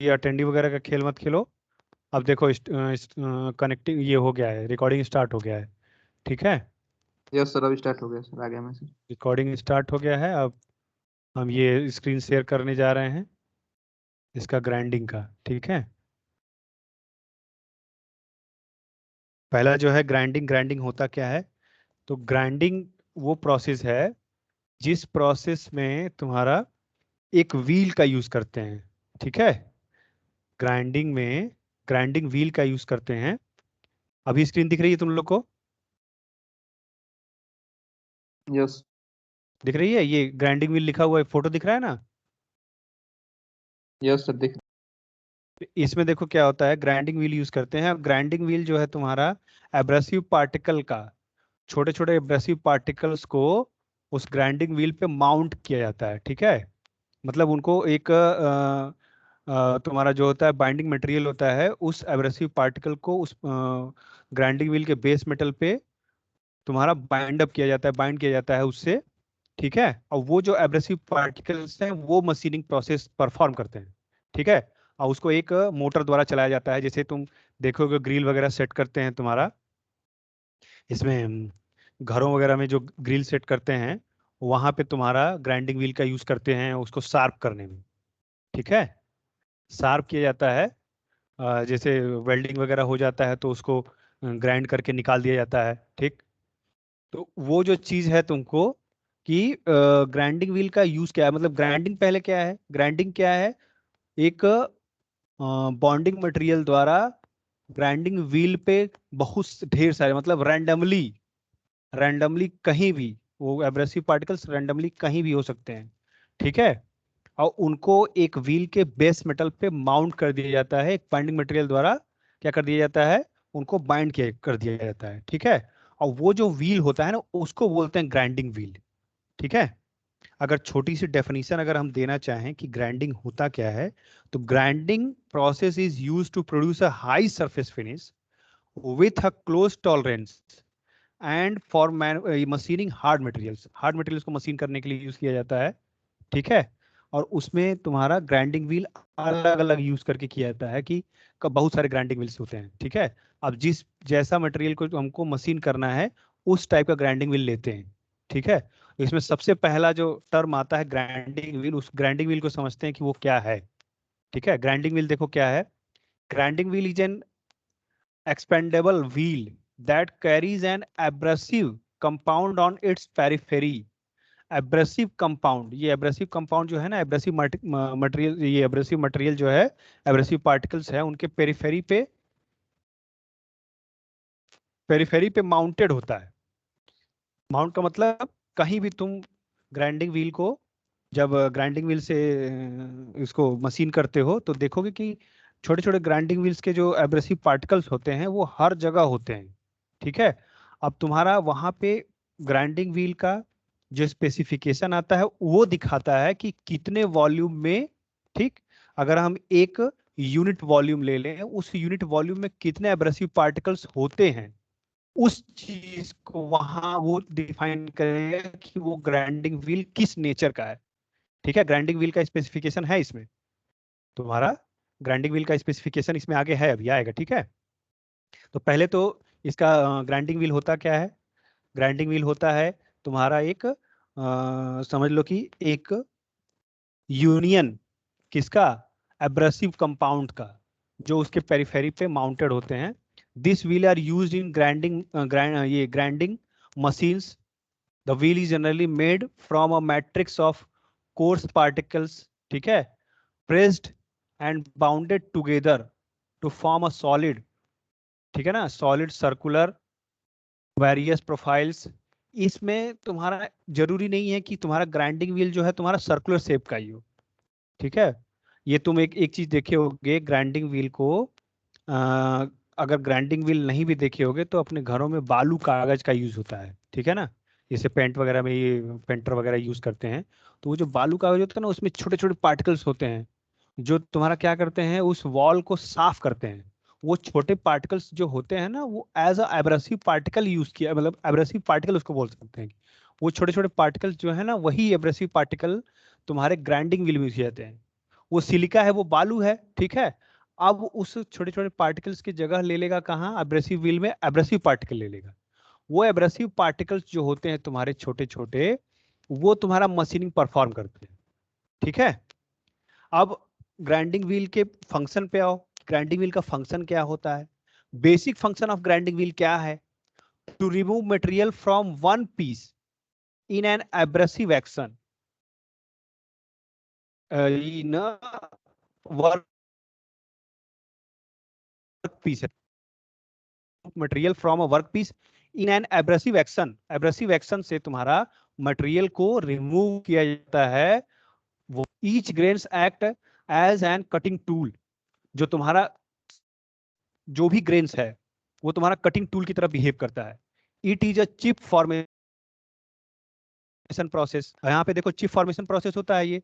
ये अटेंडी वगैरह का खेल मत खेलो। अब देखो कनेक्टिंग ये हो गया है, रिकॉर्डिंग स्टार्ट हो गया है। ठीक है, यस सर, अभी स्टार्ट हो गया सर, आ गया मैसेज। रिकॉर्डिंग स्टार्ट हो गया है। अब हम ये स्क्रीन शेयर करने जा रहे हैं इसका ग्राइंडिंग का। ठीक है, पहला जो है ग्राइंडिंग। ग्राइंडिंग होता क्या है? तो ग्राइंडिंग वो प्रोसेस है जिस प्रोसेस में तुम्हारा एक व्हील का यूज करते हैं। ठीक है, ग्राइंडिंग में ग्राइंडिंग व्हील का यूज करते हैं। अभी स्क्रीन दिख रही है तुम लोग को? यस। दिख रही है? ये ग्राइंडिंग व्हील लिखा हुआ है, फोटो दिख रहा है ना? यस सर, दिख। इसमें देखो क्या होता है, ग्राइंडिंग व्हील यूज करते हैं। ग्राइंडिंग व्हील जो है तुम्हारा एब्रेसिव पार्टिकल का, छोटे छोटे एब्रेसिव पार्टिकल्स को उस ग्राइंडिंग व्हील पे माउंट किया जाता है। ठीक है, मतलब उनको एक तुम्हारा जो होता है बाइंडिंग मटेरियल होता है, उस एब्रेसिव पार्टिकल को उस ग्राइंडिंग व्हील के बेस मेटल पे तुम्हारा बाइंड अप किया जाता है, बाइंड किया जाता है उससे। ठीक है, और वो जो एब्रेसिव पार्टिकल्स हैं वो मशीनिंग प्रोसेस परफॉर्म करते हैं। ठीक है, और उसको एक मोटर द्वारा चलाया जाता है। जैसे तुम देखोगे ग्रिल वगैरह सेट करते हैं तुम्हारा, इसमें घरों वगैरह में जो ग्रिल सेट करते हैं, वहां पे तुम्हारा ग्राइंडिंग व्हील का यूज करते हैं उसको शार्प करने में। ठीक है, शार्प किया जाता है। जैसे वेल्डिंग वगैरह हो जाता है तो उसको ग्राइंड करके निकाल दिया जाता है। ठीक, तो वो जो चीज है तुमको कि ग्राइंडिंग व्हील का यूज क्या है, मतलब ग्राइंडिंग पहले क्या है, ग्राइंडिंग क्या है, एक बॉन्डिंग मटेरियल द्वारा ग्राइंडिंग व्हील पे बहुत ढेर सारे, मतलब रैंडमली, रैंडमली कहीं भी वो एब्रेसिव पार्टिकल्स रैंडमली कहीं भी हो सकते हैं। ठीक है, और उनको एक व्हील के बेस मेटल पे माउंट कर दिया जाता है, एक बाइंडिंग मटेरियल द्वारा क्या कर दिया जाता है, उनको बाइंड किया कर दिया जाता है। ठीक है, और वो जो व्हील होता है ना उसको बोलते हैं ग्राइंडिंग व्हील। ठीक है, अगर छोटी सी डेफिनेशन अगर हम देना चाहें कि ग्राइंडिंग होता क्या है, तो grinding process is use to produce a high surface finish with a close tolerance and for machining hard materials. Hard materials को मशीन करने के लिए यूज किया जाता है। ठीक है, और उसमें तुम्हारा ग्राइंडिंग व्हील अलग अलग यूज करके किया जाता है कि बहुत सारे ग्राइंडिंग व्हील्स होते हैं। ठीक है, अब जिस जैसा मटेरियल को हमको मशीन करना है उस टाइप का ग्राइंडिंग व्हील लेते हैं। ठीक है, इसमें सबसे पहला जो टर्म आता है ग्राइंडिंग व्हील, उस ग्राइंडिंग व्हील को समझते हैं कि वो क्या है। ठीक है, ग्राइंडिंग व्हील देखो क्या है। Grinding wheel is an expandable wheel that carries an abrasive compound on its periphery। Abrasive compound, ये एब्रेसिव कंपाउंड जो है ना, एब्रेसिव मटेरियल, ये एब्रेसिव मटेरियल जो है, एब्रेसिव पार्टिकल्स है उनके पेरिफेरी पे माउंटेड होता है। माउंट का मतलब कहीं भी तुम ग्राइंडिंग व्हील को, जब ग्राइंडिंग व्हील से इसको मशीन करते हो तो देखोगे कि छोटे छोटे ग्राइंडिंग व्हील्स के जो एब्रेसिव पार्टिकल्स होते हैं वो हर जगह होते हैं। ठीक है, अब तुम्हारा वहां पे ग्राइंडिंग व्हील का जो स्पेसिफिकेशन आता है वो दिखाता है कि कितने वॉल्यूम में, ठीक, अगर हम एक यूनिट वॉल्यूम ले लें, उस यूनिट वॉल्यूम में कितने एब्रेसिव पार्टिकल्स होते हैं, उस चीज को वहां वो डिफाइन करेगा कि वो ग्राइंडिंग व्हील किस नेचर का है। ठीक है, ग्राइंडिंग व्हील का स्पेसिफिकेशन है इसमें, तुम्हारा ग्राइंडिंग व्हील का स्पेसिफिकेशन इसमें आगे है, अभी आएगा। ठीक है, तो पहले तो इसका ग्राइंडिंग व्हील होता क्या है। ग्राइंडिंग व्हील होता है तुम्हारा एक समझ लो कि एक यूनियन किसका, एब्रेसिव कंपाउंड का, जो उसके पेरिफेरी पे माउंटेड होते हैं। This wheel are used in ये grinding machines. The wheel is generally made from a matrix of coarse particles, ठीक है, pressed and bounded together to form a solid, ठीक है ना, सॉलिड सर्कुलर वेरियस प्रोफाइल्स। इसमें तुम्हारा जरूरी नहीं है कि तुम्हारा ग्राइंडिंग व्हील जो है तुम्हारा सर्कुलर शेप का ही हो। ठीक है, ये तुम एक एक चीज देखे होगे ग्राइंडिंग व्हील को, अ, अगर ग्राइंडिंग व्हील नहीं भी देखे होगे तो अपने घरों में बालू कागज का यूज होता है। ठीक है ना, जैसे पेंट वगैरह में ये पेंटर वगैरह यूज करते हैं, तो वो जो बालू कागज होता है ना उसमें छोटे छोटे पार्टिकल्स होते हैं जो तुम्हारा क्या करते हैं, उस वॉल को साफ करते हैं। वो छोटे पार्टिकल्स जो होते हैं ना वो as a abrasive particle use किया, मतलब एब्रेसिव पार्टिकल उसको बोल सकते हैं। वो छोटे छोटे पार्टिकल्स जो है ना वही एब्रेसिव पार्टिकल तुम्हारे ग्राइंडिंग व्हील में यूज किए जाते हैं। वो सिलिका है, वो बालू है, ठीक है। अब उस छोटे छोटे पार्टिकल्स की जगह ले लेगा कहाँ, एब्रेसिव व्हील में एब्रेसिव पार्टिकल ले लेगा। वो एब्रेसिव पार्टिकल्स जो होते हैं तुम्हारे छोटे छोटे, वो तुम्हारा मशीनिंग परफॉर्म करते हैं, ठीक है। अब ग्राइंडिंग व्हील के फंक्शन पे आओ। ग्राइंडिंग व्हील का फंक्शन क्या होता है? Basic function of grinding wheel क्या है? To remove material from one piece in an abrasive action in a work piece, material from a work piece in an abrasive action. Abrasive action से तुम्हारा material को remove किया जाता है। वो each grains act as an cutting tool. जो तुम्हारा जो भी ग्रेन्स है वो तुम्हारा कटिंग टूल की तरह बिहेव करता है। It is a chip formation process. यहाँ पे देखो चिप फॉर्मेशन प्रोसेस होता है। ये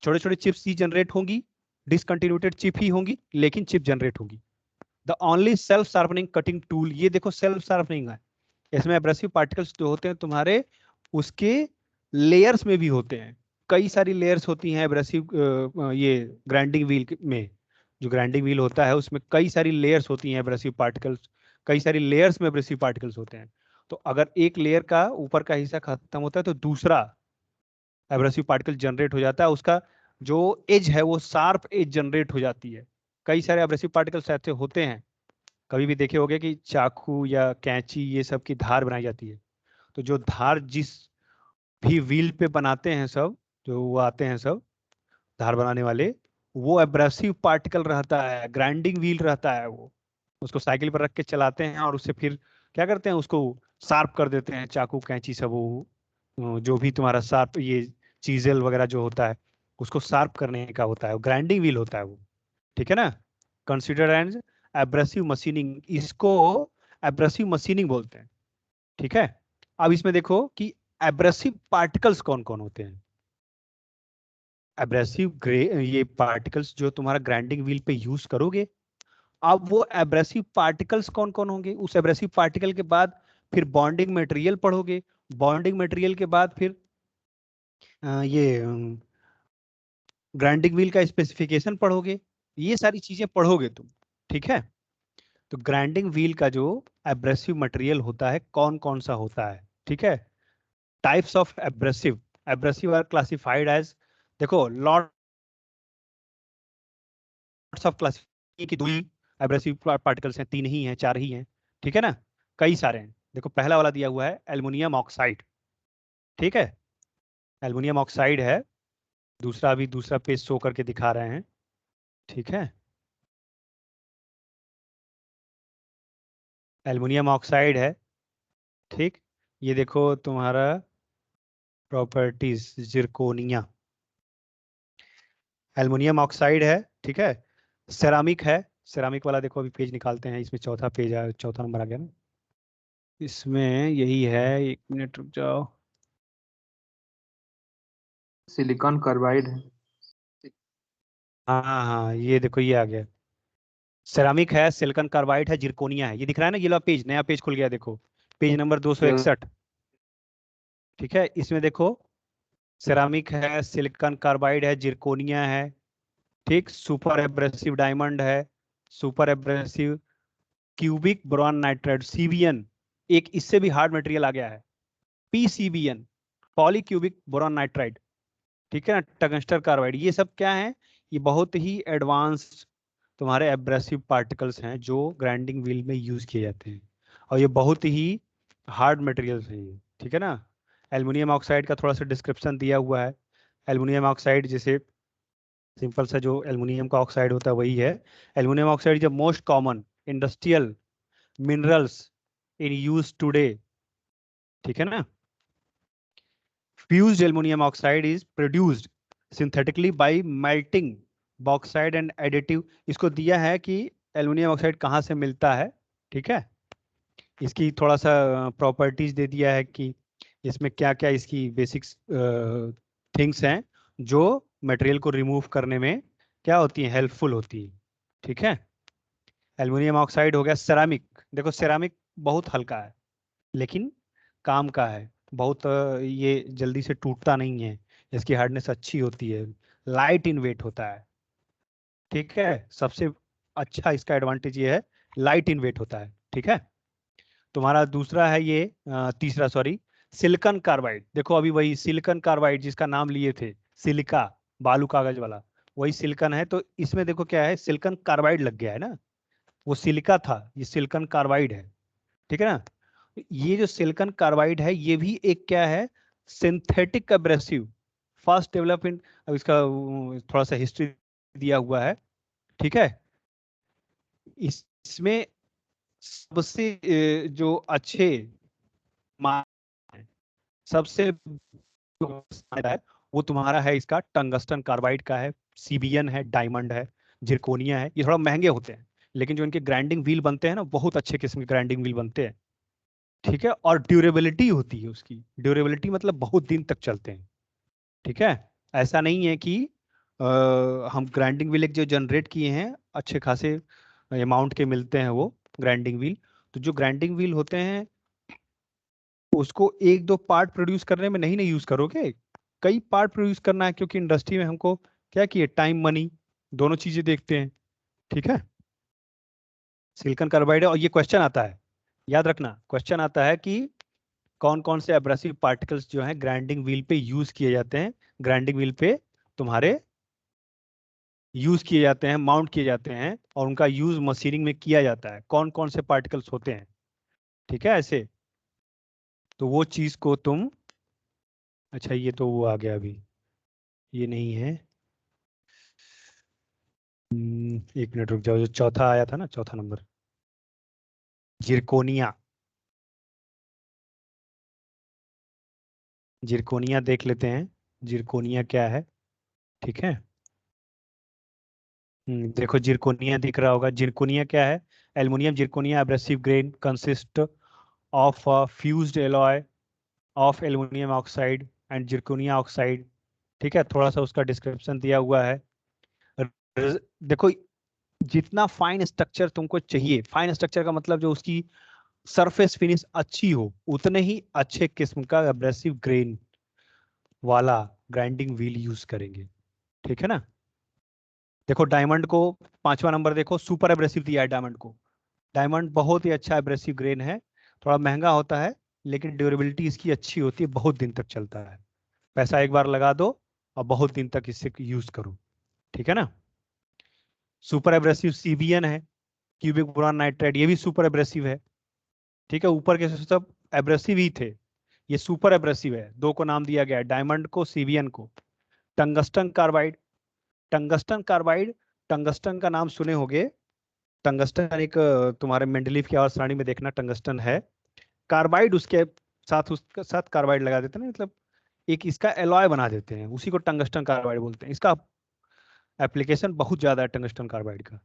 छोटे छोटे चिप्स ही जनरेट होंगी, डिसकंटिन्यूटेड चिप ही होंगी, लेकिन चिप जनरेट होगी। The only self sharpening cutting tool, ये देखो सेल्फ शार्पनिंग है। इसमें एब्रेसिव पार्टिकल्स जो होते हैं तुम्हारे, उसके लेयर्स में भी होते हैं। कई सारी लेयर्स होती हैं एब्रेसिव, ये ग्राइंडिंग व्हील में, जो ग्राइंडिंग व्हील होता है उसमें कई सारी लेयर्स होती हैं एब्रेसिव पार्टिकल्स। कई सारी लेयर्स में एब्रेसिव पार्टिकल्स होते हैं। तो अगर एक लेयर का ऊपर का हिस्सा खत्म होता है तो दूसरा एब्रेसिव पार्टिकल जनरेट हो जाता है। उसका जो एज है वो शार्प एज जनरेट हो जाती है। कई सारे एब्रेसिव पार्टिकल्स ऐसे होते हैं, कभी भी देखे होंगे कि चाकू या कैंची ये सब की धार बनाई जाती है। तो जो धार जिस भी व्हील पे बनाते हैं सब, जो वो आते हैं सब धार बनाने वाले, वो एब्रेसिव पार्टिकल रहता है, ग्राइंडिंग व्हील रहता है। वो उसको साइकिल पर रख के चलाते हैं और उससे फिर क्या करते हैं, उसको शार्प कर देते हैं, चाकू कैंची सब। वो जो भी तुम्हारा शार्प ये चीजेल वगैरह जो होता है उसको शार्प करने का होता है, ग्राइंडिंग व्हील होता है वो, ठीक है ना। कंसिडर एज एब्रेसिव मशीनिंग, इसको एब्रेसिव मशीनिंग बोलते हैं, ठीक है। अब इसमें देखो कि एब्रेसिव पार्टिकल्स कौन कौन होते हैं। एब्रेसिव ग्रे ये पार्टिकल्स जो तुम्हारा ग्राइंडिंग व्हील पे यूज करोगे, अब वो एब्रेसिव पार्टिकल्स कौन कौन होंगे। उस एब्रेसिव पार्टिकल के बाद फिर बॉन्डिंग मटेरियल पढ़ोगे। बॉन्डिंग मटेरियल के बाद फिर ये ग्राइंडिंग व्हील का स्पेसिफिकेशन पढ़ोगे। ये सारी चीजें पढ़ोगे तुम, ठीक है। तो ग्राइंडिंग व्हील का जो एब्रेसिव मटेरियल होता है कौन कौन सा होता है, ठीक है। Types of abrasive, abrasive are classified as, देखो लॉट्स ऑफ क्लासिफाइड की दो ही एब्रेसिव पार्टिकल्स हैं, तीन ही हैं, चार ही हैं, ठीक है ना। कई सारे हैं। देखो पहला वाला दिया हुआ है एल्युमिनियम ऑक्साइड, ठीक है। एल्युमिनियम ऑक्साइड है। दूसरा अभी दूसरा पेज शो करके दिखा रहे हैं, ठीक है। एल्युमिनियम ऑक्साइड है, ठीक। ये देखो तुम्हारा प्रॉपर्टीज जिरकोनिया, एल्युमिनियम ऑक्साइड है, ठीक है। सेरामिक है। सेरामिक वाला देखो अभी पेज निकालते हैं, इसमें चौथा पेज आ, चौथा नंबर आ गया ना। इसमें यही है, एक मिनट रुक जाओ। सिलिकॉन कार्बाइड है। हाँ हाँ, ये देखो ये आ गया। सेरामिक है, सिलिकॉन कार्बाइड है, जिरकोनिया है। ये दिख रहा है ना, ये लो पेज, नया पेज खुल गया, देखो पेज नंबर यस 261, ठीक है। इसमें देखो सेरामिक है, सिलिकॉन कार्बाइड है, जिरकोनिया है, ठीक। सुपर एब्रेसिव डायमंड है, super abrasive cubic boron nitride CBN, एक इससे भी हार्ड मटेरियल आ गया है, पीसीबीएन, पॉली क्यूबिक बोरॉन नाइट्राइड, ठीक है ना। टंगस्टर कार्बाइड, ये सब क्या है, ये बहुत ही एडवांस्ड तुम्हारे एब्रेसिव पार्टिकल्स हैं जो ग्राइंडिंग व्हील में यूज किए जाते हैं, और ये बहुत ही हार्ड मटेरियल्स हैं ये, ठीक है ना। एल्युमिनियम ऑक्साइड का थोड़ा सा डिस्क्रिप्शन दिया हुआ है। एल्युमिनियम ऑक्साइड जैसे सिंपल सा जो एल्युमिनियम का ऑक्साइड होता है वही है। Aluminium oxide is the most common industrial minerals in use today, ठीक है ना। Fused aluminium oxide is produced synthetically bye melting bauxite and additive. इसको दिया है कि एल्युमिनियम ऑक्साइड कहाँ से मिलता है, ठीक है। इसकी थोड़ा सा प्रॉपर्टीज दे दिया है कि इसमें क्या क्या इसकी बेसिक्स थिंग्स हैं जो मटेरियल को रिमूव करने में क्या होती है, हेल्पफुल होती है, ठीक है। एल्युमिनियम ऑक्साइड हो गया। सेरामिक, देखो सेरामिक बहुत हल्का है लेकिन काम का है, बहुत ये जल्दी से टूटता नहीं है, इसकी हार्डनेस अच्छी होती है, लाइट इन वेट होता है। ठीक है, सबसे अच्छा इसका एडवांटेज ये है, लाइट इन वेट होता है। ठीक है, तुम्हारा दूसरा है ये तीसरा सॉरी, सिलिकॉन कार्बाइड। देखो अभी वही सिलिकॉन कार्बाइड जिसका नाम लिए थे, सिलिका, बालू कागज वाला, वही सिलिकॉन है। तो इसमें देखो क्या है, सिलिकॉन कार्बाइड लग गया है ना, वो सिलिका था, ये सिलिकॉन कार्बाइड है। ठीक है ना, ये जो सिलिकॉन कार्बाइड है ये भी एक क्या है, सिंथेटिक एब्रेसिव, फर्स्ट डेवलपमेंट। अब इसका थोड़ा सा हिस्ट्री दिया हुआ है। ठीक है, इसमें सबसे जो अच्छे सबसे जो है वो तुम्हारा है इसका टंगस्टन कार्बाइड का है, सीबीएन है, डायमंड है, जिरकोनिया है। ये थोड़ा महंगे होते हैं, लेकिन जो इनके ग्राइंडिंग व्हील बनते हैं ना, बहुत अच्छे किस्म के ग्राइंडिंग व्हील बनते हैं। ठीक है, और ड्यूरेबिलिटी होती है उसकी, ड्यूरेबिलिटी मतलब बहुत दिन तक चलते हैं। ठीक है, ऐसा नहीं है कि हम ग्राइंडिंग व्हील एक जो जनरेट किए हैं अच्छे खासे अमाउंट के मिलते हैं वो ग्राइंडिंग व्हील। तो जो ग्राइंडिंग व्हील होते हैं उसको एक दो पार्ट प्रोड्यूस करने में नहीं यूज करोगे, कई पार्ट प्रोड्यूस करना है, क्योंकि इंडस्ट्री में हमको क्या किए, टाइम मनी दोनों चीजें देखते हैं। ठीक है, सिलिकॉन कार्बाइड है। और ये क्वेश्चन आता है, याद रखना, क्वेश्चन आता है कि कौन कौन से एब्रेसिव पार्टिकल्स जो है ग्राइंडिंग व्हील पे यूज किए जाते हैं, ग्राइंडिंग व्हील पे तुम्हारे यूज किए जाते हैं, माउंट किए जाते हैं, और उनका यूज मशीनिंग में किया जाता है, कौन कौन से पार्टिकल्स होते हैं। ठीक है, ऐसे तो वो चीज को तुम, अच्छा ये तो वो आ गया अभी, ये नहीं है। 1 मिनट रुक जाओ, जो चौथा आया था ना, चौथा नंबर, जिरकोनिया। जिरकोनिया देख लेते हैं, जिरकोनिया क्या है। ठीक है, देखो जिरकोनिया दिख रहा होगा, जिरकोनिया क्या है, aluminium zirconia abrasive grain consist of fused alloy of aluminium oxide and zirconia oxide. ठीक है, थोड़ा सा उसका डिस्क्रिप्शन दिया हुआ है। देखो जितना फाइन स्ट्रक्चर तुमको चाहिए, फाइन स्ट्रक्चर का मतलब जो उसकी सरफेस फिनिश अच्छी हो, उतने ही अच्छे किस्म का एब्रेसिव ग्रेन वाला ग्राइंडिंग व्हील यूज करेंगे। ठीक है ना, देखो डायमंड को, 5वां नंबर देखो, सुपर एब्रेसिव दिया है डायमंड को। डायमंड बहुत ही अच्छा एब्रेसिव ग्रेन है, थोड़ा महंगा होता है, लेकिन ड्यूरेबिलिटी इसकी अच्छी होती है, बहुत दिन तक चलता है। पैसा एक बार लगा दो और बहुत दिन तक इससे यूज करो। ठीक है ना, सुपर एब्रेसिव सीबीएन है, क्यूबिक बोरॉन नाइट्राइड, ये भी सुपर एब्रेसिव है। ठीक है, ऊपर के सब एब्रेसिव ही थे, ये सुपर एब्रेसिव है, दो को नाम दिया गया है, डायमंड को, सीबीएन को। Tungsten carbide, tungsten carbide, tungsten का नाम सुने होंगे। टंगस्टन एक तुम्हारे मेंडलीफ की आवर्त सारणी में देखना टंगस्टन है, कार्बाइड उसके साथ, उसके साथ कार्बाइड लगा देते हैं ना, मतलब एक इसका एलॉय बना देते हैं, उसी को टंगस्टन कार्बाइड बोलते हैं। इसका एप्लीकेशन बहुत ज्यादा है टंगस्टन कार्बाइड का,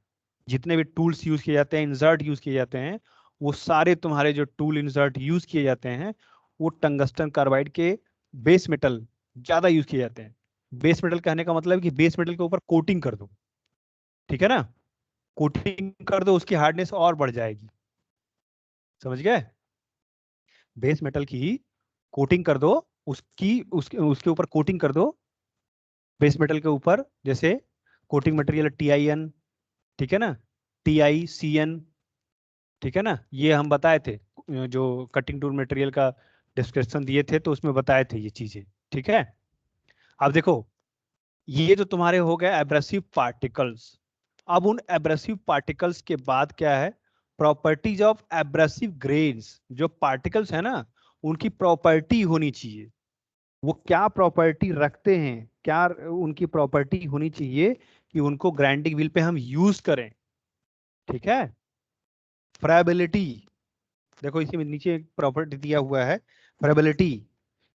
जितने भी टूल्स यूज किए जाते हैं, इंसर्ट यूज किए जाते हैं, वो सारे तुम्हारे जो टूल इंसर्ट यूज किए जाते हैं वो टंगस्टन कार्बाइड के बेस मेटल ज्यादा यूज किए जाते हैं। बेस मेटल कहने का मतलब है कि बेस मेटल के ऊपर कोटिंग कर दो। ठीक है ना, कोटिंग कर दो, उसकी हार्डनेस और बढ़ जाएगी। समझ गए, बेस मेटल की कोटिंग कर दो, उसकी उसके उसके ऊपर कोटिंग कर दो, बेस मेटल के ऊपर, जैसे कोटिंग मटेरियल TIN। ठीक है ना, TICN। ठीक है ना, ये हम बताए थे, जो कटिंग टूल मटेरियल का डिस्क्रिप्शन दिए थे तो उसमें बताए थे ये चीजें। ठीक है, अब देखो ये जो तुम्हारे हो गए एब्रेसिव पार्टिकल्स, अब उन एब्रेसिव पार्टिकल्स के बाद क्या है, प्रॉपर्टीज ऑफ एब्रेसिव ग्रेन्स। जो पार्टिकल्स है ना, उनकी प्रॉपर्टी होनी चाहिए, वो क्या प्रॉपर्टी रखते हैं, क्या उनकी प्रॉपर्टी होनी चाहिए कि उनको ग्राइंडिंग व्हील पे हम यूज करें। ठीक है, फ्राइबिलिटी, देखो इसी में नीचे एक प्रॉपर्टी दिया हुआ है, फ्राइबिलिटी।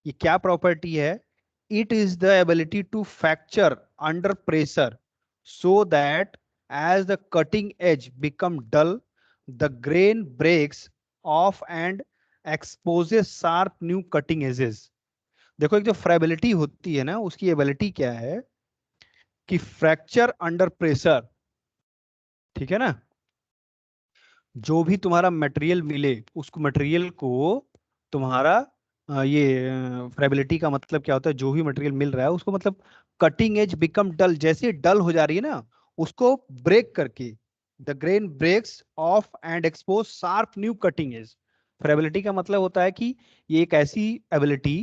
ये क्या प्रॉपर्टी है, it is the ability to fracture under pressure so that as the cutting edge become dull the grain breaks off and exposes sharp new cutting edges. देखो एक जो फ्राइबिलिटी होती है ना, उसकी एबिलिटी क्या है कि फ्रैक्चर अंडर प्रेशर। ठीक है ना, जो भी तुम्हारा मटेरियल मिले उसको मटेरियल को तुम्हारा ये फ्राइबिलिटी का मतलब क्या होता है, जो भी मटेरियल मिल रहा है उसको मतलब कटिंग एज बिकम डल, जैसे डल हो जा रही है ना, उसको ब्रेक करके the grain breaks off and expose sharp new cutting edge. Friability का मतलब होता है कि ये एक ऐसी एबिलिटी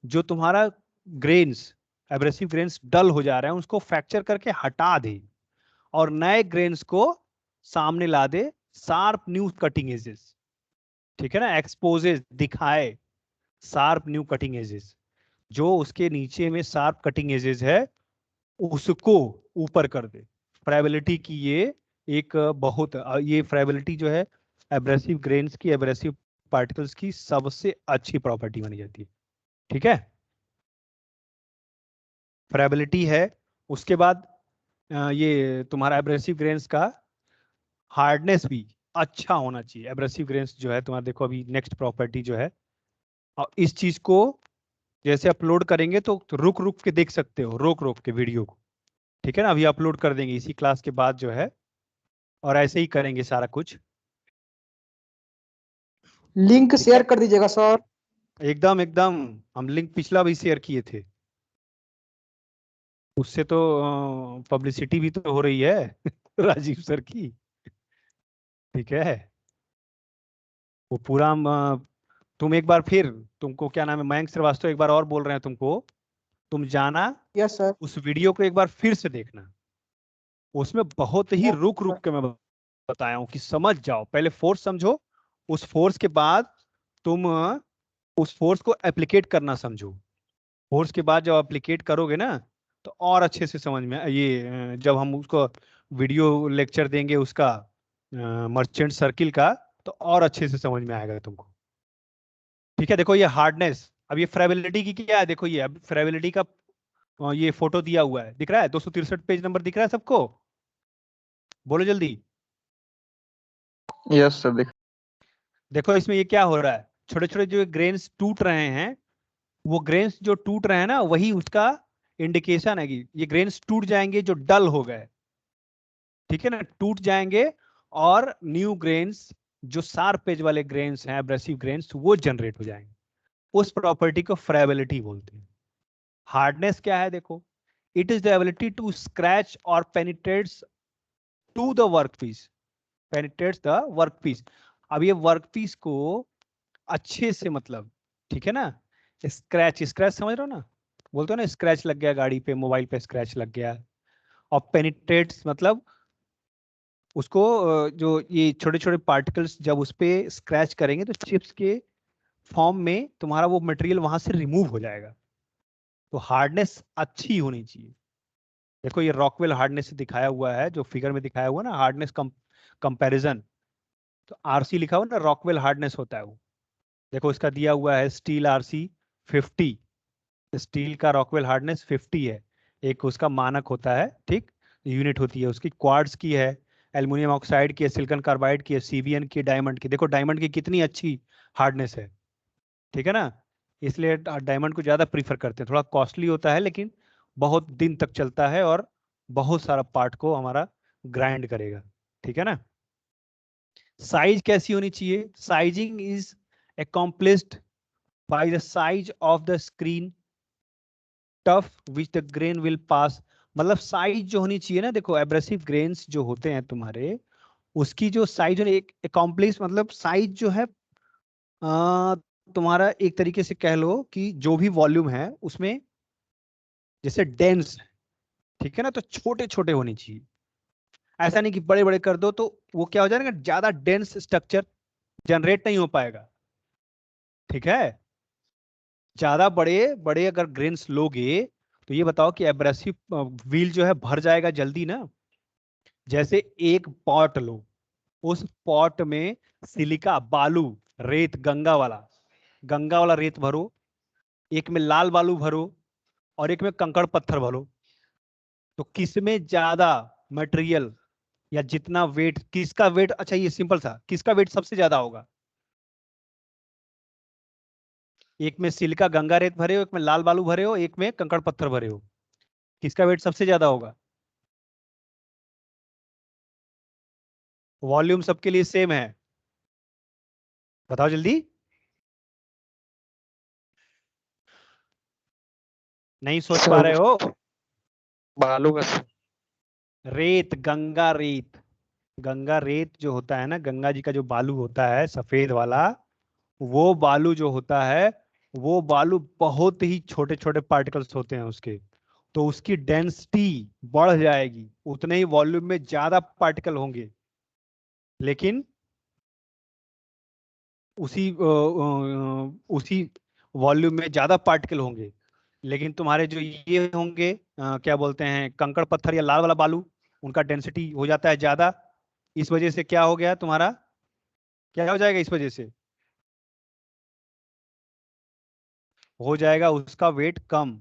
जो तुम्हारा ग्रेन्स, एब्रेसिव ग्रेन्स डल हो जा रहे हैं उसको फ्रैक्चर करके हटा दे और नए ग्रेन्स को सामने ला दे, शार्प न्यू कटिंग एजेस, ठीक है ना, एक्सपोजेस दिखाए शार्प न्यू कटिंग एजेस, जो उसके नीचे में शार्प कटिंग एजेस है उसको ऊपर कर दे। फ्राइबिलिटी की ये एक बहुत ये फ्राइबिलिटी जो है एब्रेसिव ग्रेन्स की, एब्रेसिव पार्टिकल्स की सबसे अच्छी प्रॉपर्टी मानी जाती है, ठीक है। फ्राइबिलिटी है। उसके बाद ये तुम्हारा एब्रेसिव ग्रेन्स का हार्डनेस भी अच्छा होना चाहिए। एब्रेसिव ग्रेन्स जो है तुम्हारा, देखो अभी नेक्स्ट प्रॉपर्टी जो है, और इस चीज को जैसे अपलोड करेंगे तो रुक रुक के देख सकते हो, रोक रोक के वीडियो को, ठीक है ना। अभी अपलोड कर देंगे इसी क्लास के बाद जो है, और ऐसे ही करेंगे सारा कुछ, लिंक ठीक है। शेयर कर दीजिएगा सर। एकदम एकदम, हम लिंक पिछला भी शेयर किए थे, उससे तो पब्लिसिटी भी तो हो रही है राजीव सर की, ठीक है। वो पूरा तुम एक बार फिर, तुमको क्या नाम है, मयंक श्रीवास्तव एक बार और बोल रहे हैं तुमको, तुम जाना यस सर। उस वीडियो को एक बार फिर से देखना, उसमें बहुत ही रुक रुक के मैं बताया हूं कि समझ जाओ, पहले फोर्स समझो, उस फोर्स के बाद तुम उस फोर्स को एप्लीकेट करना समझो, फोर्स के बाद जब एप्लीकेट करोगे ना तो और अच्छे से समझ में ये जब हम उसको वीडियो लेक्चर देंगे उसका मर्चेंट सर्किल का, तो और अच्छे से समझ में आएगा तुमको, ठीक है। देखो ये हार्डनेस, अब ये फ्रेबिलिटी की क्या है, देखो ये अब फ्रेबिलिटी का ये फोटो दिया हुआ है, दिख रहा है, 263 पेज नंबर दिख रहा है सबको, बोलो जल्दी। यस सर, देख। देखो इसमें ये क्या हो रहा है, छोटे छोटे जो ग्रेन्स टूट रहे हैं, वो ग्रेन्स जो टूट रहे हैं ना, वही उसका इंडिकेशन है कि ये ग्रेन्स टूट जाएंगे जो डल हो गए, ठीक है ना, टूट जाएंगे, और न्यू ग्रेन्स जो शार्प एज वाले ग्रेन्स हैं, एब्रेसिव ग्रेन्स, वो जनरेट हो जाएंगे। उस प्रॉपर्टी को फ्रेबिलिटी बोलते हैं। हार्डनेस क्या है, देखो, it is the ability to scratch और penetrates to the workpiece, penetrates the workpiece. अब ये वर्कपीस को अच्छे से, मतलब, ठीक है ना, स्क्रैच, स्क्रैच समझ रहे हो ना, बोलते हो ना स्क्रैच लग गया गाड़ी पे, मोबाइल पे स्क्रैच लग गया, और पेनिट्रेट्स मतलब उसको जो ये छोटे छोटे पार्टिकल्स जब उस पे स्क्रैच करेंगे तो चिप्स के फॉर्म में तुम्हारा वो मटेरियल वहां से रिमूव हो जाएगा। तो हार्डनेस अच्छी होनी चाहिए। देखो ये रॉकवेल हार्डनेस दिखाया हुआ है, जो फिगर में दिखाया हुआ ना, हार्डनेस कंपैरिजन, तो आरसी लिखा हुआ ना, रॉकवेल हार्डनेस होता है वो। देखो इसका दिया हुआ है स्टील आरसी 50, स्टील का रॉकवेल हार्डनेस 50 है, एक उसका मानक होता है, ठीक, यूनिट होती है उसकी। क्वार्ट्ज की है, एल्युमिनियम ऑक्साइड की है, सिलिकॉन कार्बाइड की है, सीबीएन की, डायमंड की। देखो डायमंड की कितनी अच्छी हार्डनेस है, ठीक है ना, इसलिए डायमंड को ज्यादा प्रीफर करते हैं। थोड़ा कॉस्टली होता है लेकिन बहुत दिन तक चलता है और बहुत सारा पार्ट को हमारा ग्राइंड करेगा, ठीक है ना। साइज कैसी होनी चाहिए, sizing is accomplished by the size of the screen tough which the grain will pass. मतलब साइज जो होनी चाहिए ना, देखो एब्रेसिव ग्रेन्स जो होते हैं तुम्हारे, उसकी जो साइज, एक अकॉम्प्लिश मतलब साइज जो है तुम्हारा, एक तरीके से कह लो कि जो भी वॉल्यूम है उसमें जैसे डेंस, ठीक है ना, तो छोटे छोटे होने चाहिए। ऐसा नहीं कि बड़े बड़े कर दो तो वो क्या हो जाएगा, ज्यादा डेंस स्ट्रक्चर जनरेट नहीं हो पाएगा, ठीक है। ज्यादा बड़े बड़े अगर ग्रेन्स लोगे तो ये बताओ कि एब्रेसिव व्हील जो है भर जाएगा जल्दी ना। जैसे एक पॉट लो, उस पॉट में सिलिका, बालू, रेत, गंगा वाला रेत भरो, एक में लाल बालू भरो, और एक में कंकड़ पत्थर भरो, तो किसमें ज्यादा मटेरियल या जितना वेट, किसका वेट, अच्छा ये सिंपल सा, किसका वेट सबसे ज्यादा होगा? एक में सिलिका गंगा रेत भरे हो, एक में लाल बालू भरे हो, एक में कंकड़ पत्थर भरे हो, किसका वेट सबसे ज्यादा होगा? वॉल्यूम सबके लिए सेम है, बताओ जल्दी। नहीं सोच पा रहे हो? बालू का रेत, गंगा रेत। गंगा रेत जो होता है ना, गंगा जी का जो बालू होता है सफेद वाला, वो बालू जो होता है, वो बालू बहुत ही छोटे छोटे पार्टिकल्स होते हैं उसके। तो उसकी डेंसिटी बढ़ जाएगी, उतने ही वॉल्यूम में ज्यादा पार्टिकल होंगे, लेकिन उसी वॉल्यूम में ज्यादा पार्टिकल होंगे। लेकिन तुम्हारे जो ये होंगे क्या बोलते हैं, कंकड़ पत्थर या लाल वाला बालू, उनका डेंसिटी हो जाता है ज्यादा। इस वजह से क्या हो गया तुम्हारा, क्या हो जाएगा इस वजह से, हो जाएगा उसका वेट कम।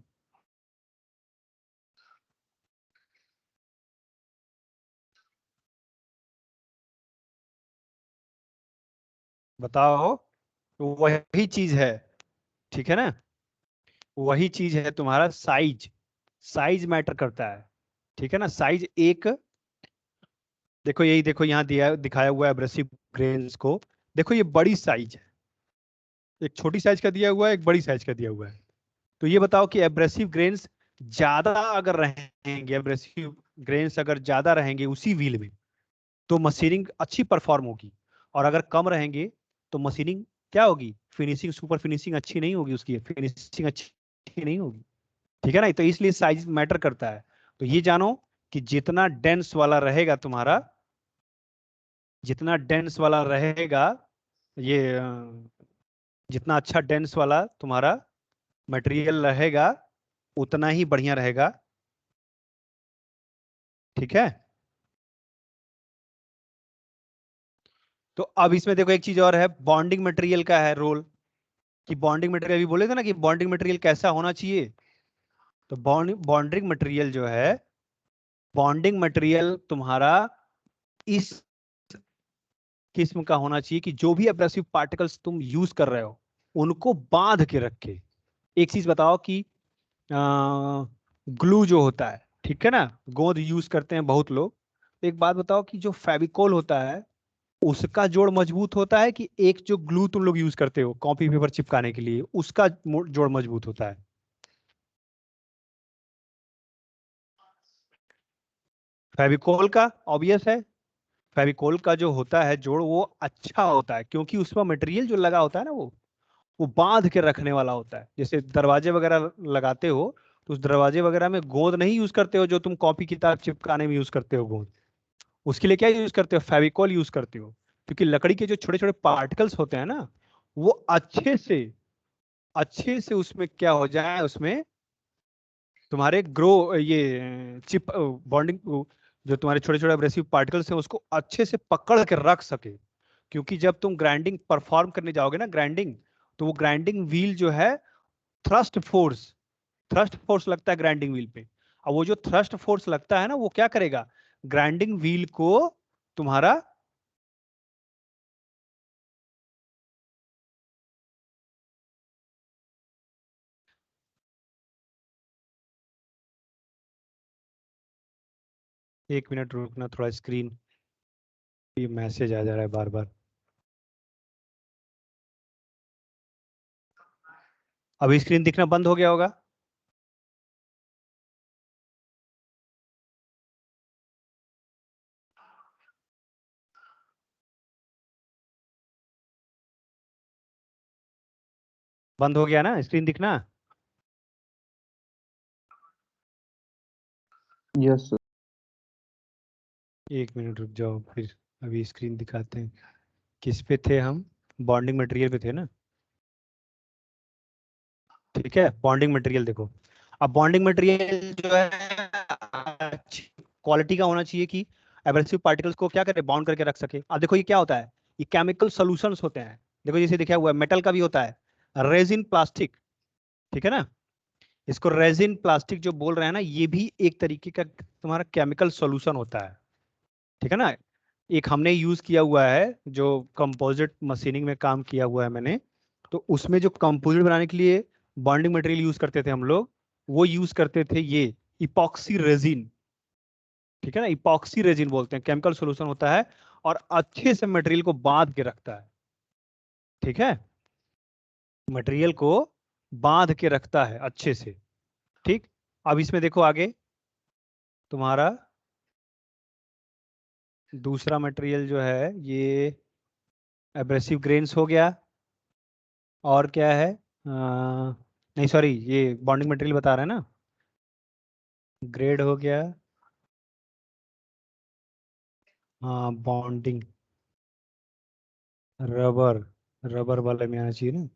बताओ, तो वही चीज है, ठीक है ना, वही चीज है तुम्हारा साइज। साइज मैटर करता है, ठीक है ना। साइज एक, देखो यही देखो यहाँ दिया दिखाया हुआ है एब्रेसिव ग्रेन्स को। देखो ये बड़ी साइज है, एक छोटी साइज का दिया हुआ है, एक बड़ी साइज का दिया हुआ है। तो ये बताओ कि एब्रेसिव ग्रेन्स ज्यादा अगर रहेंगे, एब्रेसिव ग्रेन्स अगर ज्यादा रहेंगे उसी व्हील में, तो मशीनिंग अच्छी परफॉर्म होगी। और अगर कम रहेंगे तो मशीनिंग क्या होगी, फिनिशिंग, सुपर फिनिशिंग अच्छी नहीं होगी, उसकी फिनिशिंग अच्छी नहीं होगी, ठीक है ना। तो इसलिए साइज मैटर करता है। तो ये जानो कि जितना डेंस वाला रहेगा तुम्हारा, जितना डेंस वाला रहेगा ये जितना अच्छा डेंस वाला तुम्हारा मटेरियल रहेगा, उतना ही बढ़िया रहेगा, ठीक है। तो अब इसमें देखो एक चीज और है, बॉन्डिंग मटेरियल का है रोल, कि बॉन्डिंग मटेरियल, अभी बोले थे ना कि बॉन्डिंग मटेरियल कैसा होना चाहिए। तो बॉन्डिंग मटेरियल जो है, बॉन्डिंग मटेरियल तुम्हारा इस किस्म का होना चाहिए कि जो भी एब्रेसिव पार्टिकल्स तुम यूज कर रहे हो उनको बांध के रखे। एक चीज बताओ कि ग्लू जो होता है, ठीक है ना, गोंद यूज करते हैं बहुत लोग। एक बात बताओ कि जो फेविकोल होता है उसका जोड़ मजबूत होता है, कि एक जो ग्लू तुम लोग यूज करते हो कॉपी पेपर चिपकाने के लिए उसका जोड़ मजबूत होता है। फेविकोल का, ऑब्वियस है, फेविकोल का जो होता है जोड़ वो अच्छा होता है, क्योंकि उसमें मटेरियल जो लगा होता है ना, वो बांध के रखने वाला होता है। जैसे दरवाजे वगैरह लगाते हो, तो उस दरवाजे वगैरह में गोंद नहीं यूज करते हो जो तुम कॉपी किताब चिपकाने में यूज करते हो गोंद। उसके लिए क्या यूज करते हो, फेविकॉल यूज करते हो। क्योंकि लकड़ी के जो छोटे छोटे पार्टिकल्स होते हैं ना, वो अच्छे से उसमें क्या हो जाए, उसमें तुम्हारे ग्रो ये चिप बॉन्डिंग, जो तुम्हारे छोटे छोटे एब्रेसिव पार्टिकल्स हैं उसको अच्छे से पकड़ के रख सके। क्योंकि जब तुम ग्राइंडिंग परफॉर्म करने जाओगे ना, ग्राइंडिंग, तो वो ग्राइंडिंग व्हील जो है, थ्रस्ट फोर्स, थ्रस्ट फोर्स लगता है ग्राइंडिंग व्हील पे। अब वो जो थ्रस्ट फोर्स लगता है ना, वो क्या करेगा, ग्राइंडिंग व्हील को तुम्हारा, एक मिनट रुकना, थोड़ा स्क्रीन पे मैसेज आ जा रहा है बार बार। अभी स्क्रीन दिखना बंद हो गया होगा। बंद हो गया ना स्क्रीन दिखना। Yes sir. एक मिनट रुक जाओ फिर, अभी स्क्रीन दिखाते हैं। किस पे थे हम, बॉन्डिंग मटेरियल पे थे ना, ठीक है। बॉन्डिंग मटेरियल देखो, अब बॉन्डिंग मटेरियल जो है अच्छी क्वालिटी का होना चाहिए, कि एब्रेसिव पार्टिकल्स को क्या करे, बाउंड करके रख सके। अब देखो ये क्या होता है, ये केमिकल सॉल्यूशंस होते हैं। देखो जैसे दिखा हुआ है, मेटल का भी होता है, रेजिन प्लास्टिक, ठीक है ना। इसको रेजिन प्लास्टिक जो बोल रहे हैं ना, ये भी एक तरीके का तुम्हारा केमिकल सॉल्यूशन होता है, ठीक है ना। एक हमने यूज किया हुआ है, जो कंपोजिट मशीनिंग में काम किया हुआ है मैंने, तो उसमें जो कंपोजिट बनाने के लिए बॉन्डिंग मटेरियल यूज करते थे हम लोग, वो यूज करते थे ये इपॉक्सी रेजिन, ठीक है ना। इपॉक्सी रेजिन बोलते हैं, केमिकल सॉल्यूशन होता है और अच्छे से मटेरियल को बांध के रखता है, ठीक है, मटेरियल को बांध के रखता है अच्छे से, ठीक। अब इसमें देखो आगे, तुम्हारा दूसरा मटेरियल जो है ये एब्रेसिव ग्रेन्स हो गया, और क्या है, नहीं सॉरी, ये बॉन्डिंग मटेरियल बता रहा है ना, ग्रेड हो गया, हाँ बॉन्डिंग, रबर, रबर वाले में आना चाहिए ना।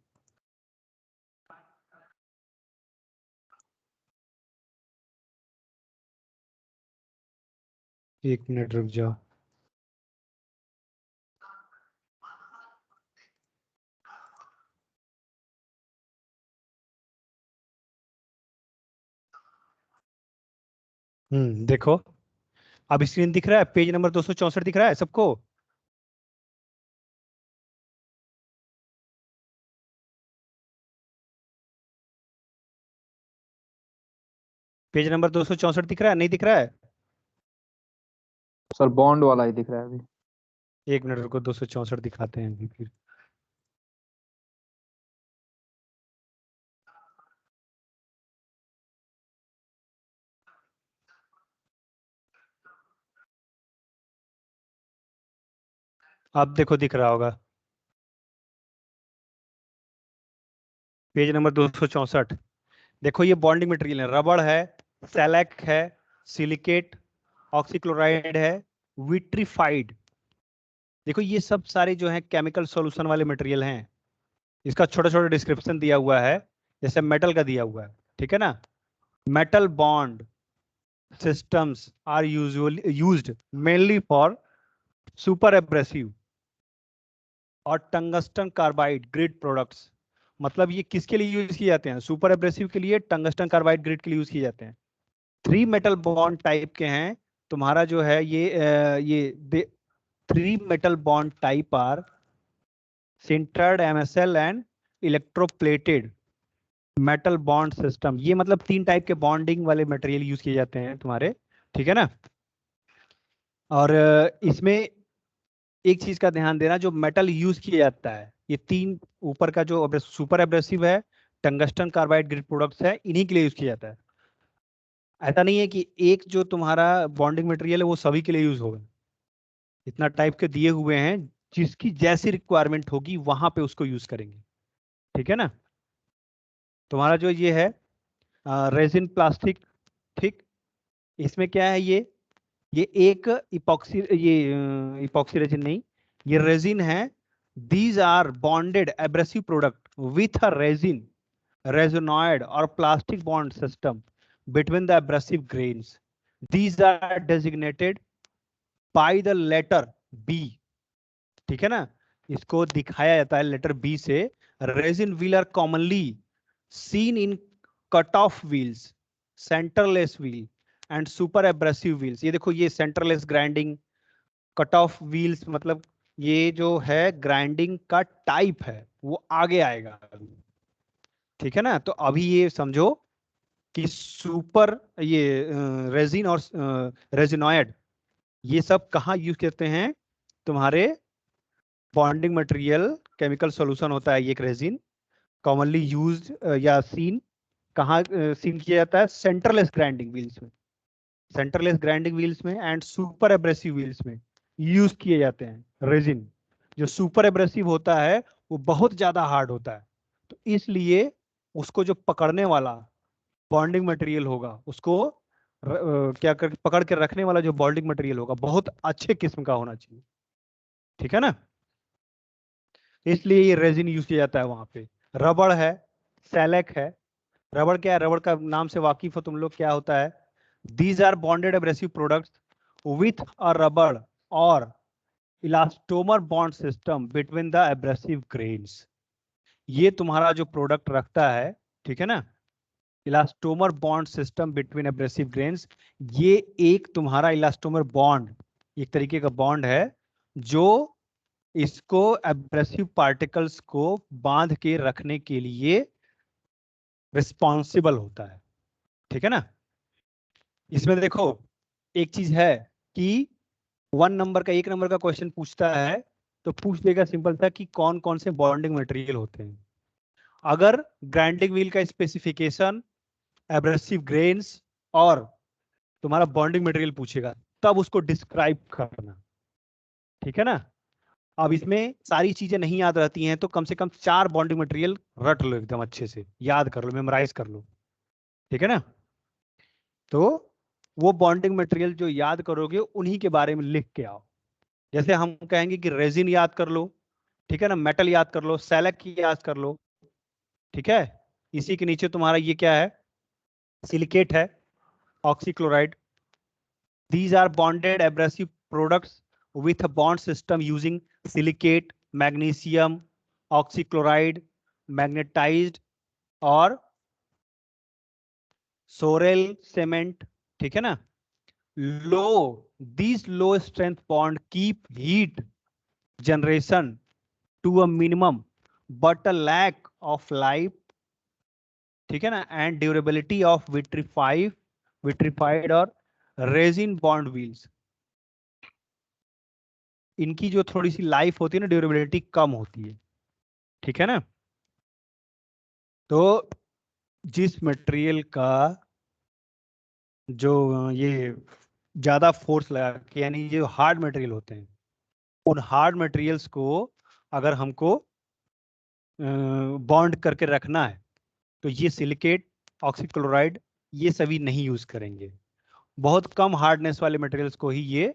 एक मिनट रुक जाओ। देखो, अब स्क्रीन दिख रहा है, पेज नंबर 264 दिख रहा है सबको? पेज नंबर 264 दिख रहा है, नहीं दिख रहा है? सर बॉन्ड वाला ही दिख रहा है अभी। एक मिनट रुको, 264 दिखाते हैं अभी फिर। अब देखो दिख रहा होगा, पेज नंबर 264। देखो ये बॉन्डिंग मटेरियल है, रबड़ है, सैलैक है, सिलिकेट, ऑक्सीक्लोराइड है, विट्रीफाइड। देखो ये सब सारे जो हैं केमिकल सॉल्यूशन वाले मटेरियल हैं। इसका छोटा छोटा डिस्क्रिप्शन दिया हुआ है, जैसे मेटल का दिया हुआ है, ठीक है ना। Metal bond systems are usually used mainly for super abrasive और टंगस्टन कार्बाइड ग्रिड प्रोडक्ट्स। मतलब ये किसके लिए यूज किए जाते हैं? सुपर एब्रेसिव के लिए, टंगस्टन कार्बाइड ग्रिड के लिए यूज किए जाते हैं। थ्री मेटल बॉन्ड टाइप के हैं तुम्हारा जो है ये three metal bond type are sintered, MSL and electroplated metal bond system. ये मतलब तीन टाइप के बॉन्डिंग वाले मटेरियल यूज किए जाते हैं तुम्हारे, ठीक है ना। और इसमें एक चीज का ध्यान देना, जो मेटल यूज किया जाता है ये तीन, ऊपर का जो सुपर एब्रेसिव है, टंगस्टन कार्बाइड ग्रिड प्रोडक्ट्स है, इन्हीं के लिए यूज किया जाता है। ऐसा नहीं है कि एक जो तुम्हारा बॉन्डिंग मटेरियल है वो सभी के लिए यूज होगा। इतना टाइप के दिए हुए हैं, जिसकी जैसी रिक्वायरमेंट होगी वहां पे उसको यूज करेंगे, ठीक है ना। तुम्हारा जो ये है रेजिन प्लास्टिक, ठीक, इसमें क्या है ये एक इपॉक्सी, ये इपॉक्सी रेजिन नहीं, ये रेजिन है। These are bonded abrasive product with a resin, resinoid और plastic bond system between the abrasive grains. These are designated by the letter B, ठीक है ना। इसको दिखाया जाता है लेटर बी से। Resin wheel are commonly seen in cut off wheels, centreless wheel and super abrasive wheels. ये देखो, ये centreless grinding, cut off wheels, मतलब ये जो है ग्राइंडिंग का टाइप है वो आगे आएगा अभी, ठीक है ना। तो अभी ये समझो कि सुपर ये रेजिन और रेजिनॉइड, ये सब कहाँ यूज करते हैं? तुम्हारे बॉन्डिंग मटेरियल केमिकल सॉल्यूशन होता है ये एक रेजिन, कॉमनली यूज्ड या सीन, कहाँ सीन किया जाता है? सेंटरलेस ग्राइंडिंग व्हील्स में, सेंटरलेस ग्राइंडिंग व्हील्स में एंड सुपर एब्रेसिव व्हील्स में यूज किए जाते हैं रेजिन। जो सुपर एब्रेसिव होता है वो बहुत ज्यादा हार्ड होता है, तो इसलिए उसको जो पकड़ने वाला बॉन्डिंग मटेरियल होगा उसको क्या कर पकड़ के रखने वाला जो बॉन्डिंग मटेरियल होगा बहुत अच्छे किस्म का होना चाहिए, ठीक है ना। इसलिए ये रेजिन यूज किया जाता है वहां पे। रबड़ है, सैलेक है। रबड़ क्या है? रबड़ का नाम से वाकिफ हो तुम लोग, क्या होता है? These are bonded abrasive products with a rubber और elastomer bond system between the abrasive grains. ये तुम्हारा जो प्रोडक्ट रखता है, ठीक है ना, elastomer bond system between abrasive grains. ये एक तुम्हारा इलास्टोमर बॉन्ड, एक तरीके का बॉन्ड है जो इसको एब्रेसिव पार्टिकल्स को बांध के रखने के लिए रिस्पॉन्सिबल होता है, ठीक है ना। इसमें देखो एक चीज है कि वन नंबर का, एक नंबर का क्वेश्चन पूछता है तो पूछ देगा सिंपल सा कि कौन कौन से बॉन्डिंग मटेरियल होते हैं। अगर ग्राइंडिंग व्हील का स्पेसिफिकेशन, एब्रेसिव ग्रेन्स और तुम्हारा बॉन्डिंग मटेरियल पूछेगा, तब उसको डिस्क्राइब करना, ठीक है ना। अब इसमें सारी चीजें नहीं याद रहती हैं, तो कम से कम 4 बॉन्डिंग मटेरियल रट लो, एकदम अच्छे से याद कर लो, मेमोराइज कर लो, ठीक है ना। तो वो बॉन्डिंग मटेरियल जो याद करोगे उन्हीं के बारे में लिख के आओ। जैसे हम कहेंगे कि रेजिन याद कर लो, ठीक है ना, मेटल याद कर लो, सैलक याद कर लो, ठीक है। इसी के नीचे तुम्हारा ये क्या है, सिलिकेट है, oxychloride. These are bonded abrasive products with a bond system using silicate, magnesium, oxychloride, magnetized और सोरेल सीमेंट, ठीक है ना। लो these low strength bond keep heat generation to a minimum but a lack of life, ठीक है ना, and durability of vitrified और resin bond wheels। इनकी जो थोड़ी सी लाइफ होती है ना, ड्यूरेबिलिटी कम होती है, ठीक है ना। तो जिस मटेरियल का जो ये ज्यादा फोर्स लगा के, यानी जो हार्ड मटेरियल होते हैं, उन हार्ड मटेरियल्स को अगर हमको बॉन्ड करके रखना है, तो ये सिलिकेट, ऑक्सीक्लोराइड, ये सभी नहीं यूज करेंगे। बहुत कम हार्डनेस वाले मटेरियल्स को ही ये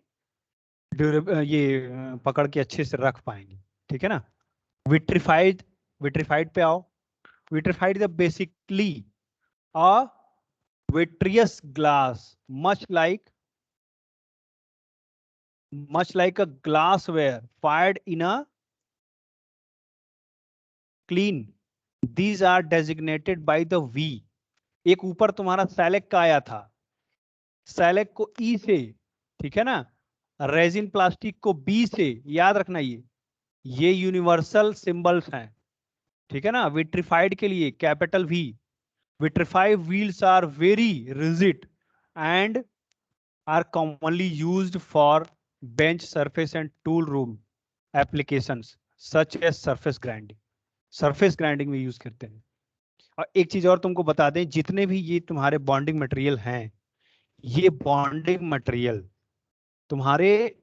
पकड़ के अच्छे से रख पाएंगे, ठीक है ना। विट्रीफाइड, विट्रीफाइड पे आओ। Vitrified is basically a vitreous glass, much like a glassware fired in a clean. These are designated by the V। एक ऊपर तुम्हारा सैलेक का आया था, सैलेक को ई से, ठीक है ना, रेजिन प्लास्टिक को बी से, याद रखना ये यूनिवर्सल सिंबल्स हैं, ठीक है ना। विट्रीफाइड के लिए capital V. Vitrified wheels are very rigid and are commonly used for bench surface and tool room applications such as surface grinding। surface grinding में यूज करते हैं। और एक चीज और तुमको बता दें, जितने भी ये तुम्हारे बॉन्डिंग मटेरियल हैं, ये बॉन्डिंग मटेरियल तुम्हारे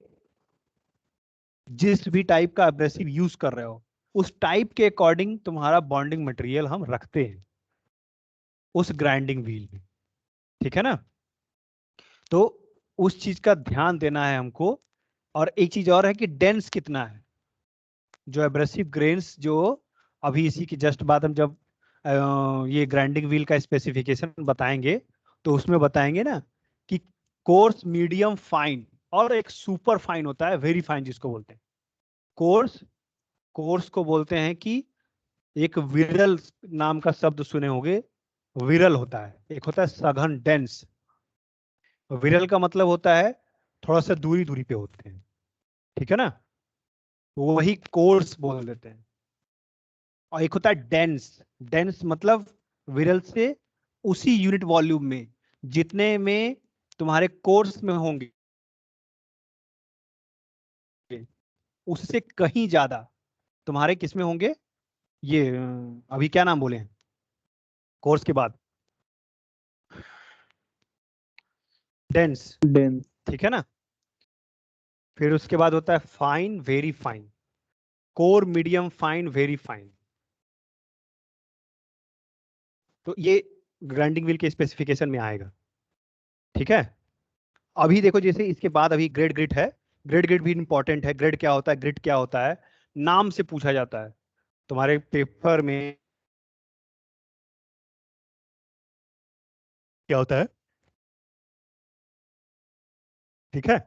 जिस भी टाइप का एब्रेसिव यूज कर रहे हो, उस टाइप के अकॉर्डिंग तुम्हारा बॉन्डिंग मटेरियल हम रखते हैं उस ग्राइंडिंग व्हील में, ठीक है ना। तो उस चीज का ध्यान देना है हमको। और एक चीज और है कि डेंस कितना है, जो एब्रेसिव ग्रेन्स, जो अभी इसी के जस्ट बाद हम जब ये ग्राइंडिंग व्हील का स्पेसिफिकेशन बताएंगे, तो उसमें बताएंगे ना कि कोर्स, मीडियम, फाइन और एक सुपर फाइन होता है, वेरी फाइन जिसको बोलते हैं। कोर्स, कोर्स को बोलते हैं कि एक विरल नाम का शब्द सुने होंगे, विरल होता है। एक होता है सघन, डेंस। विरल का मतलब होता है थोड़ा सा दूरी दूरी पे होते हैं, ठीक है ना, वही कोर्स बोल देते हैं। और एक होता है डेंस। डेंस मतलब विरल से उसी यूनिट वॉल्यूम में, जितने में तुम्हारे कोर्स में होंगे, उससे कहीं ज्यादा तुम्हारे किस में होंगे, ये अभी क्या नाम बोले हैं कोर्स के बाद, डेंस, डेंस। ठीक है ना। फिर उसके बाद होता है fine, very fine, core, medium, fine, very fine. तो ये ग्राइंडिंग व्हील के स्पेसिफिकेशन में आएगा, ठीक है। अभी देखो, जैसे इसके बाद अभी ग्रेड ग्रिड है। ग्रेड ग्रिड भी इंपॉर्टेंट है। ग्रेड क्या होता है, ग्रिड क्या होता है, नाम से पूछा जाता है तुम्हारे पेपर में, क्या होता है, ठीक है।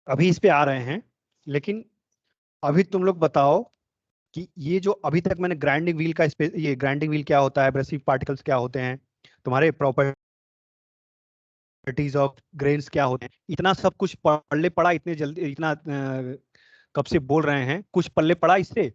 अभी इस पे आ रहे हैं, लेकिन अभी तुम लोग बताओ कि ये जो अभी तक मैंने ग्राइंडिंग व्हील का ये ग्राइंडिंग व्हील क्या होता है, एब्रेसिव पार्टिकल्स क्या होते हैं, तुम्हारे प्रॉपर्टीज ऑफ ग्रेन्स क्या होते हैं, इतना सब कुछ पढ़ ले पड़ा, इतने जल्दी, इतना कब से बोल रहे हैं, कुछ पल्ले पड़ा इससे।